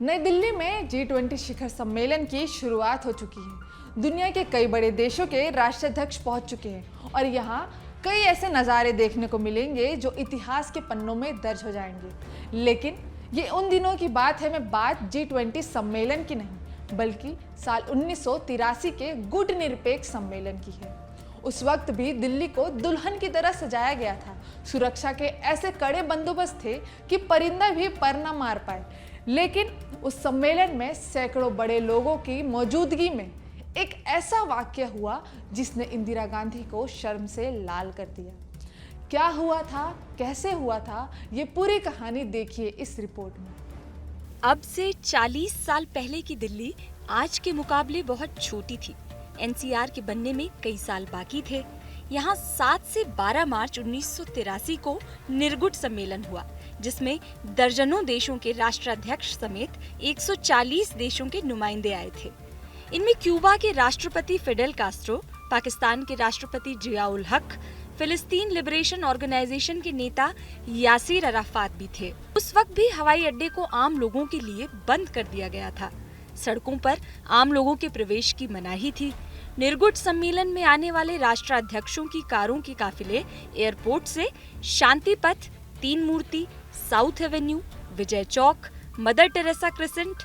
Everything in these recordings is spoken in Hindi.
नई दिल्ली में G20 शिखर सम्मेलन की शुरुआत हो चुकी है। दुनिया के कई बड़े देशों के राष्ट्राध्यक्ष पहुंच चुके हैं और यहाँ कई ऐसे नज़ारे देखने को मिलेंगे जो इतिहास के पन्नों में दर्ज हो जाएंगे। लेकिन ये उन दिनों की बात है, मैं बात G20 सम्मेलन की नहीं बल्कि साल 1983 के गुट निरपेक्ष सम्मेलन की है। उस वक्त भी दिल्ली को दुल्हन की तरह सजाया गया था। सुरक्षा के ऐसे कड़े बंदोबस्त थे कि परिंदा भी पर न मार पाए। लेकिन उस सम्मेलन में सैकड़ों बड़े लोगों की मौजूदगी में एक ऐसा वाक्य हुआ जिसने इंदिरा गांधी को शर्म से लाल कर दिया। क्या हुआ था, कैसे हुआ था, ये पूरी कहानी देखिए इस रिपोर्ट में। अब से 40 साल पहले की दिल्ली आज के मुकाबले बहुत छोटी थी। एनसीआर के बनने में कई साल बाकी थे। यहाँ 7 से 12 मार्च 1983 को निर्गुट सम्मेलन हुआ, जिसमें दर्जनों देशों के राष्ट्राध्यक्ष समेत 140 देशों के नुमाइंदे आए थे। इनमें क्यूबा के राष्ट्रपति फिडेल कास्ट्रो, पाकिस्तान के राष्ट्रपति जिया उल हक, फिलिस्तीन लिबरेशन ऑर्गेनाइजेशन के नेता यासिर अराफात भी थे। उस वक्त भी हवाई अड्डे को आम लोगों के लिए बंद कर दिया गया था। सड़कों पर आम लोगों के प्रवेश की मनाही थी। निर्गुट सम्मेलन में आने वाले राष्ट्राध्यक्षों की कारों के काफिले एयरपोर्ट से शांति पथ, तीन मूर्ति, south Avenue, Vijay Chowk, mother Teresa crescent,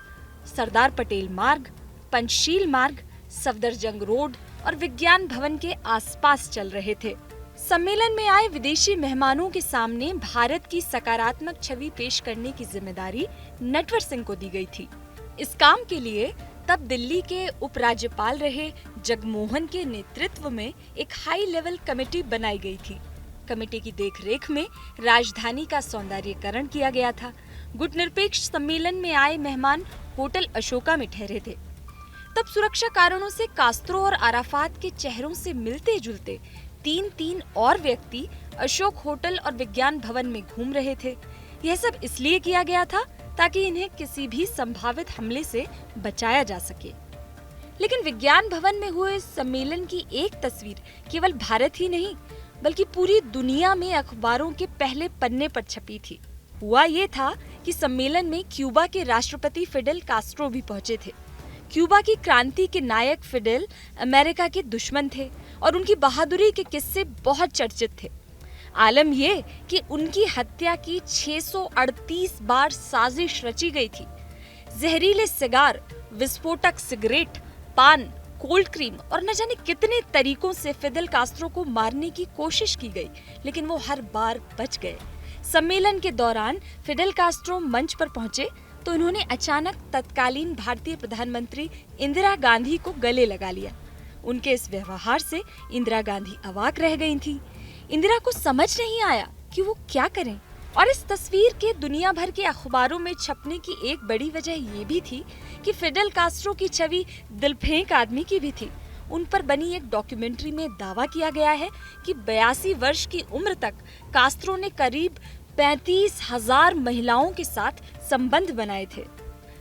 Sardar Patel मार्ग, पंचशील मार्ग, सफदरजंग रोड और विज्ञान भवन के आसपास चल रहे थे। सम्मेलन में आए विदेशी मेहमानों के सामने भारत की सकारात्मक छवि पेश करने की जिम्मेदारी नटवर सिंह को दी गई थी। इस काम के लिए तब दिल्ली के उपराज्यपाल रहे जगमोहन के नेतृत्व में एक हाई लेवल कमेटी बनाई गई थी। कमेटी की देखरेख में राजधानी का सौंदर्यीकरण किया गया था। गुट निरपेक्ष सम्मेलन में आए मेहमान होटल अशोका में ठहरे थे। तब सुरक्षा कारणों से कास्त्रो और अराफात के चेहरों से मिलते जुलते तीन और व्यक्ति अशोक होटल और विज्ञान भवन में घूम रहे थे। यह सब इसलिए किया गया था ताकि इन्हें किसी भी संभावित हमले से बचाया जा सके। लेकिन विज्ञान भवन में हुए सम्मेलन की एक तस्वीर केवल भारत ही नहीं बल्कि पूरी दुनिया में अखबारों के पहले पन्ने पर छपी थी। हुआ ये था कि सम्मेलन में क्यूबा के राष्ट्रपति फिडेल कास्ट्रो भी पहुंचे थे। क्यूबा की क्रांति के नायक फिडेल अमेरिका के दुश्मन थे और उनकी बहादुरी के किस्से बहुत चर्चित थे। आलम ये कि उनकी हत्या की 638 बार साजिश रची गई थी। जहरीले सिगार, विस्फोटक सिगरेट, पान, कोल्ड क्रीम और न जाने कितने तरीकों से फिडेल कास्ट्रो को मारने की कोशिश की गई, लेकिन वो हर बार बच गए। सम्मेलन के दौरान फिडेल कास्ट्रो मंच पर पहुंचे तो उन्होंने अचानक तत्कालीन भारतीय प्रधानमंत्री इंदिरा गांधी को गले लगा लिया। उनके इस व्यवहार से इंदिरा गांधी अवाक रह गई थी। इंदिरा को समझ नहीं आया कि वो क्या करें। और इस तस्वीर के दुनिया भर के अखबारों में छपने की एक बड़ी वजह ये भी थी कि फिडेल कास्ट्रो की छवि दिलफेंक आदमी की भी थी। उन पर बनी एक डॉक्यूमेंट्री में दावा किया गया है कि 82 वर्ष की उम्र तक कास्ट्रो ने करीब 35,000 महिलाओं के साथ संबंध बनाए थे।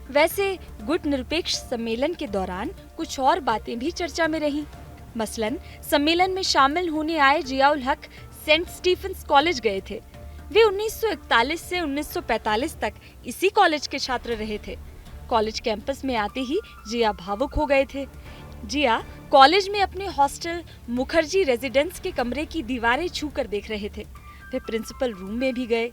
वैसे गुट निरपेक्ष सम्मेलन के दौरान कुछ और बातें भी चर्चा में रहीं। मसलन सम्मेलन में शामिल होने आए जिया ul Haq Saint Stephen's college गए थे। वे 1941 से 1945 तक इसी कॉलेज के छात्र रहे थे। कॉलेज कैंपस में आते ही जिया भावुक हो गए थे। जिया कॉलेज में अपने हॉस्टल मुखर्जी रेजिडेंस के कमरे की दीवारें छूकर देख रहे थे। वे प्रिंसिपल रूम में भी गए।